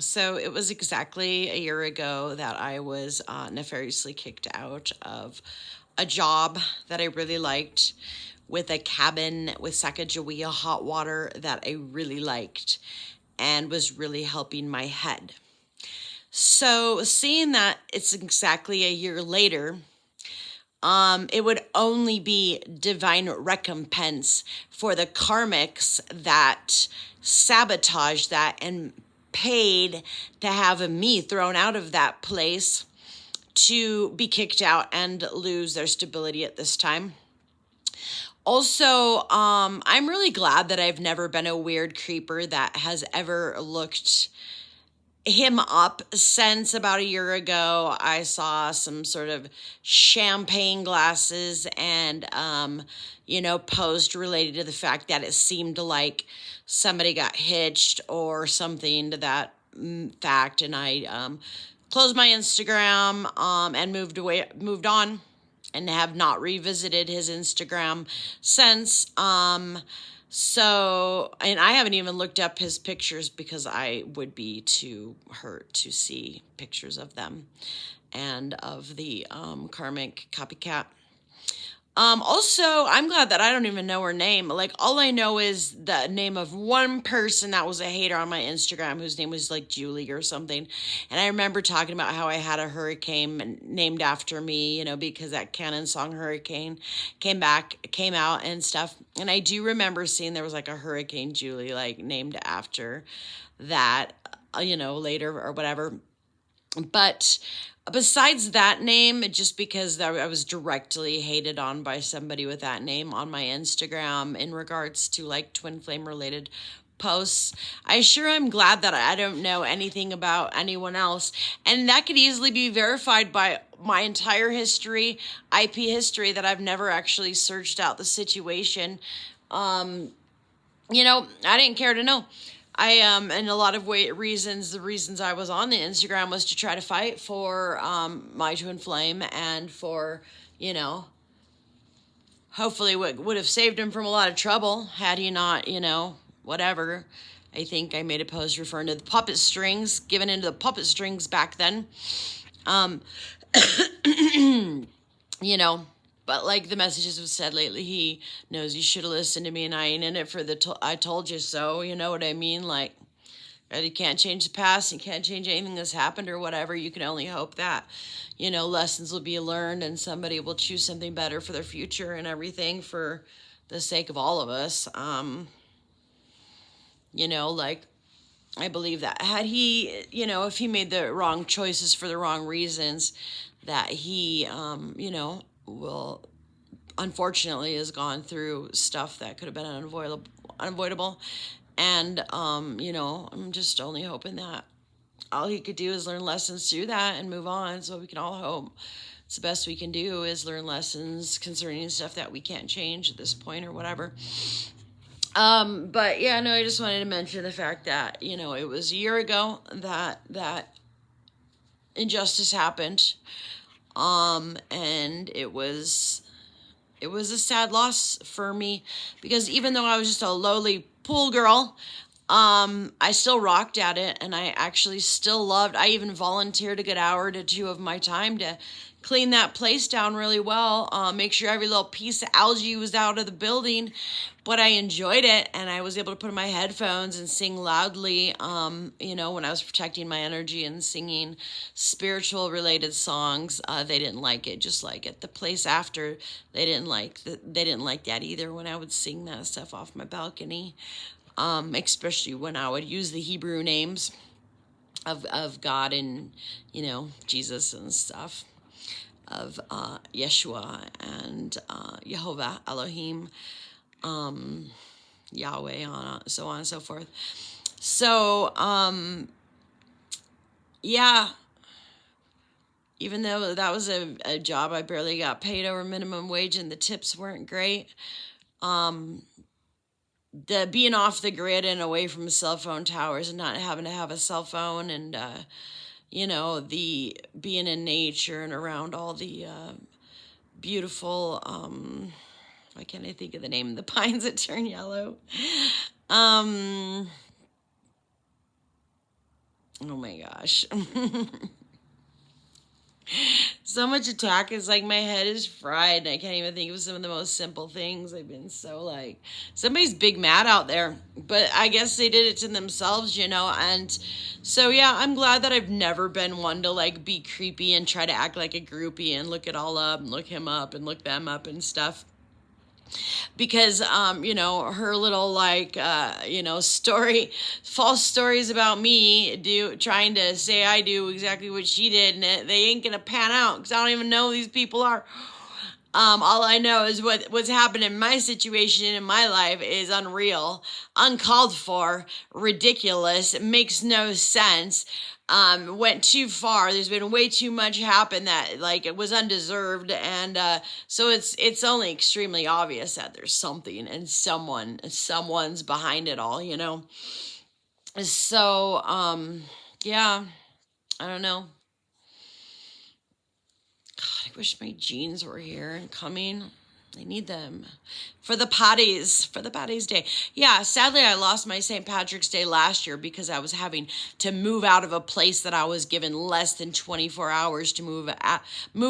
So it was exactly a year ago that I was nefariously kicked out of a job that I really liked, with a cabin with Sacagawea hot water that I really liked and was really helping my head. So seeing that it's exactly a year later, it would only be divine recompense for the karmics that sabotaged that and paid to have me thrown out of that place to be kicked out and lose their stability at this time. Also, I'm really glad that I've never been a weird creeper that has ever looked him up since about a year ago. I saw some sort of champagne glasses and, post related to the fact that it seemed like somebody got hitched or something to that fact. And I closed my Instagram and moved on, and have not revisited his Instagram since. So, and I haven't even looked up his pictures because I would be too hurt to see pictures of them and of the karmic copycat. Also, I'm glad that I don't even know her name. Like, all I know is the name of one person that was a hater on my Instagram, whose name was like Julie or something. And I remember talking about how I had a hurricane named after me, because that canon song Hurricane came out and stuff. And I do remember seeing there was like a Hurricane Julie, like named after that, later or whatever. But besides that name, just because I was directly hated on by somebody with that name on my Instagram in regards to like twin flame related posts, I sure am glad that I don't know anything about anyone else. And that could easily be verified by my entire history, IP history, that I've never actually searched out the situation. I didn't care to know. I and a lot of reasons, the reasons I was on the Instagram was to try to fight for my twin flame, and for, hopefully what would have saved him from a lot of trouble had he not, whatever. I think I made a post referring to the puppet strings, given into the puppet strings back then. Um, you know, but like the messages have said lately, he knows you should have listened to me, and I ain't in it for the I told you so. You know what I mean? Like, you can't change the past, you can't change anything that's happened or whatever. You can only hope that, lessons will be learned and somebody will choose something better for their future and everything, for the sake of all of us. Like, I believe that had he, if he made the wrong choices for the wrong reasons, that he, will, unfortunately, has gone through stuff that could have been unavoidable. And, I'm just only hoping that all he could do is learn lessons through that and move on. So we can all hope it's the best we can do, is learn lessons concerning stuff that we can't change at this point or whatever. But yeah, no, I just wanted to mention the fact that, it was a year ago that injustice happened. And it was a sad loss for me, because even though I was just a lowly pool girl, I still rocked at it, and I actually still loved. I even volunteered a good hour to two of my time to clean that place down really well, make sure every little piece of algae was out of the building. But I enjoyed it, and I was able to put in my headphones and sing loudly, when I was protecting my energy and singing spiritual related songs. They didn't like it, just like at the place after. They didn't like that either when I would sing that stuff off my balcony. Especially when I would use the Hebrew names of God and, Jesus and stuff, of Yeshua and Jehovah, Elohim, Yahweh, so on and so forth. So, yeah, even though that was a job I barely got paid over minimum wage and the tips weren't great, the being off the grid and away from cell phone towers and not having to have a cell phone, and the being in nature and around all the beautiful, why can't I think of the name of the pines that turn yellow? Oh my gosh. So much attack. It's like my head is fried and I can't even think of some of the most simple things. I've been so like, somebody's big mad out there, but I guess they did it to themselves, you know. And so yeah, I'm glad that I've never been one to like be creepy and try to act like a groupie and look it all up and look him up and look them up and stuff. Because you know, her little like you know, false stories about me trying to say I do exactly what she did, and they ain't gonna pan out because I don't even know who these people are. All I know is what's happened in my situation in my life is unreal, uncalled for, ridiculous. It makes no sense. Went too far. There's been way too much happen that like it was undeserved, and so it's only extremely obvious that there's something and someone's behind it all, you know. So yeah, I don't know. God, I wish my jeans were here and coming. I need them for the Paddy's Day. Yeah, sadly, I lost my St. Patrick's Day last year because I was having to move out of a place that I was given less than 24 hours to move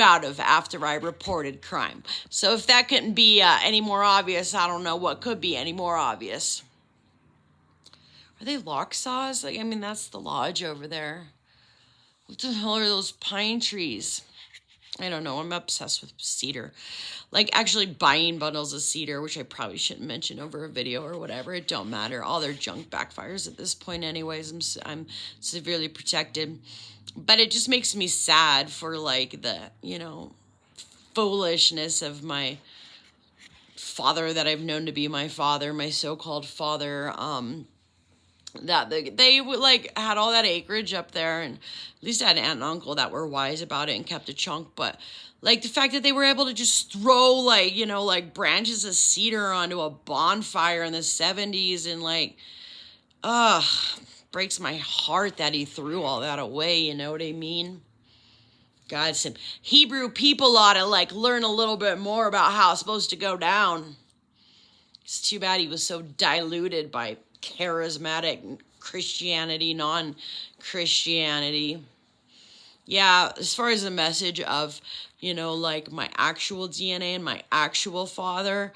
out of after I reported crime. So if that couldn't be any more obvious, I don't know what could be any more obvious. Are they lock saws? Like, I mean, that's the lodge over there. What the hell are those pine trees? I don't know. I'm obsessed with cedar. Like actually buying bundles of cedar, which I probably shouldn't mention over a video or whatever. It don't matter. All their junk backfires at this point anyways. I'm severely protected. But it just makes me sad for like the, you know, foolishness of my father that I've known to be my father, my so-called father. That they like had all that acreage up there, and at least I had an aunt and uncle that were wise about it and kept a chunk. But like the fact that they were able to just throw like, you know, like branches of cedar onto a bonfire in the 70s and like, breaks my heart that he threw all that away, you know what I mean? God, some Hebrew people ought to like learn a little bit more about how it's supposed to go down. It's too bad he was so diluted by charismatic Christianity, non-Christianity. Yeah, as far as the message of, you know, like my actual DNA and my actual father,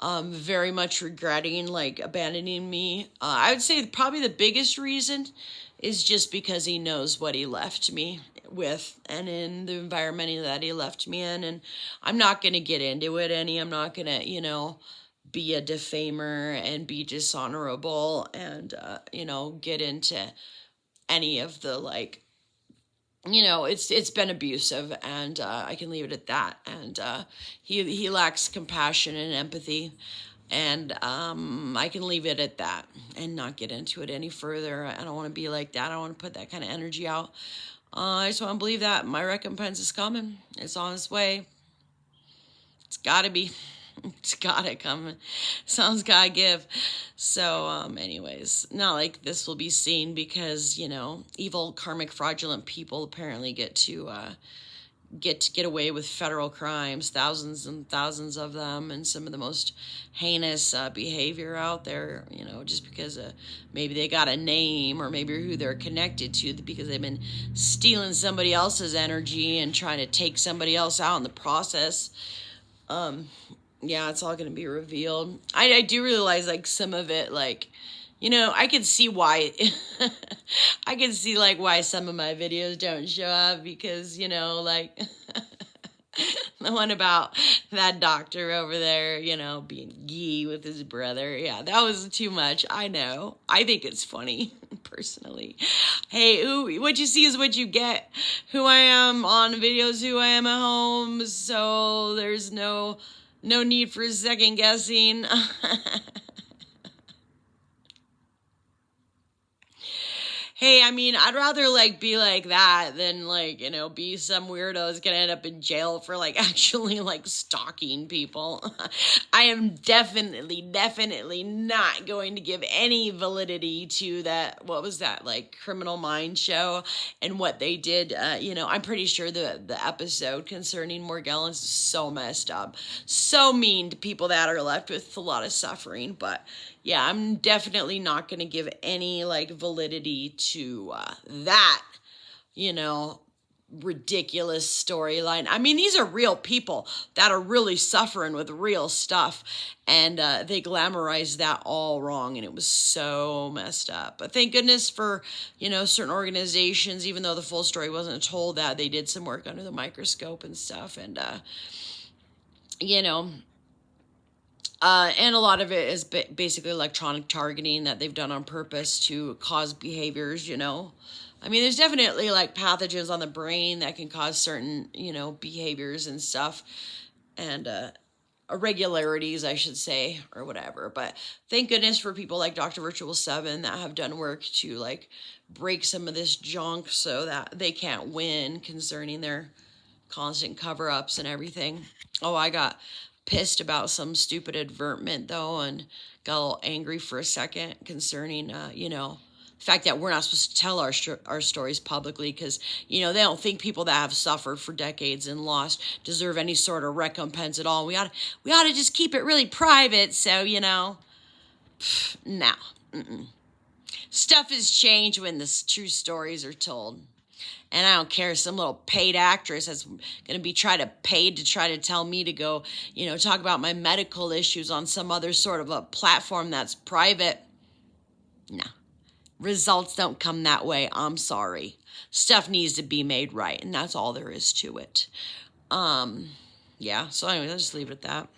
very much regretting like abandoning me. I would say probably the biggest reason is just because he knows what he left me with and in the environment that he left me in. And I'm not going to get into it any. I'm not going to, you know, be a defamer and be dishonorable and, you know, get into any of the like, you know, it's been abusive, and I can leave it at that. And he lacks compassion and empathy, and I can leave it at that and not get into it any further. I don't want to be like that. I don't want to put that kind of energy out. I just want to believe that my recompense is coming. It's on its way. It's got to be. It's gotta come. Someone's gotta give. So, anyways, not like this will be seen because, you know, evil, karmic, fraudulent people apparently get away with federal crimes, thousands and thousands of them, and some of the most heinous behavior out there, you know, just because maybe they got a name or maybe who they're connected to because they've been stealing somebody else's energy and trying to take somebody else out in the process. Yeah, it's all going to be revealed. I do realize, like, some of it, like, you know, I can see why, I can see, like, why some of my videos don't show up because, you know, like, the one about that doctor over there, you know, being gay with his brother. Yeah, that was too much. I know. I think it's funny, personally. Hey, what you see is what you get. Who I am on videos, who I am at home, so there's no need for second guessing. Hey, I mean, I'd rather, like, be like that than, like, you know, be some weirdo that's gonna end up in jail for, like, actually, like, stalking people. I am definitely not going to give any validity to that, what was that, like, Criminal Minds show and what they did. You know, I'm pretty sure the episode concerning Morgellons is so messed up. So mean to people that are left with a lot of suffering, but yeah, I'm definitely not going to give any like validity to that, you know, ridiculous storyline. I mean, these are real people that are really suffering with real stuff, and they glamorized that all wrong, and it was so messed up. But thank goodness for, you know, certain organizations, even though the full story wasn't told, that they did some work under the microscope and stuff, and you know, and a lot of it is basically electronic targeting that they've done on purpose to cause behaviors, you know. I mean, there's definitely like pathogens on the brain that can cause certain, you know, behaviors and stuff, and irregularities, I should say, or whatever. But thank goodness for people like Dr. Virtual 7 that have done work to like break some of this junk so that they can't win concerning their constant cover-ups and everything. Oh, I got pissed about some stupid advertisement though, and got a little angry for a second concerning, you know, the fact that we're not supposed to tell our stories publicly because, you know, they don't think people that have suffered for decades and lost deserve any sort of recompense at all. We ought to just keep it really private. So, you know, no. Stuff has changed when the true stories are told. And I don't care, some little paid actress that's going to be paid to try to tell me to go, you know, talk about my medical issues on some other sort of a platform that's private. No. Results don't come that way. I'm sorry. Stuff needs to be made right, and that's all there is to it. Yeah, so anyway, I'll just leave it at that.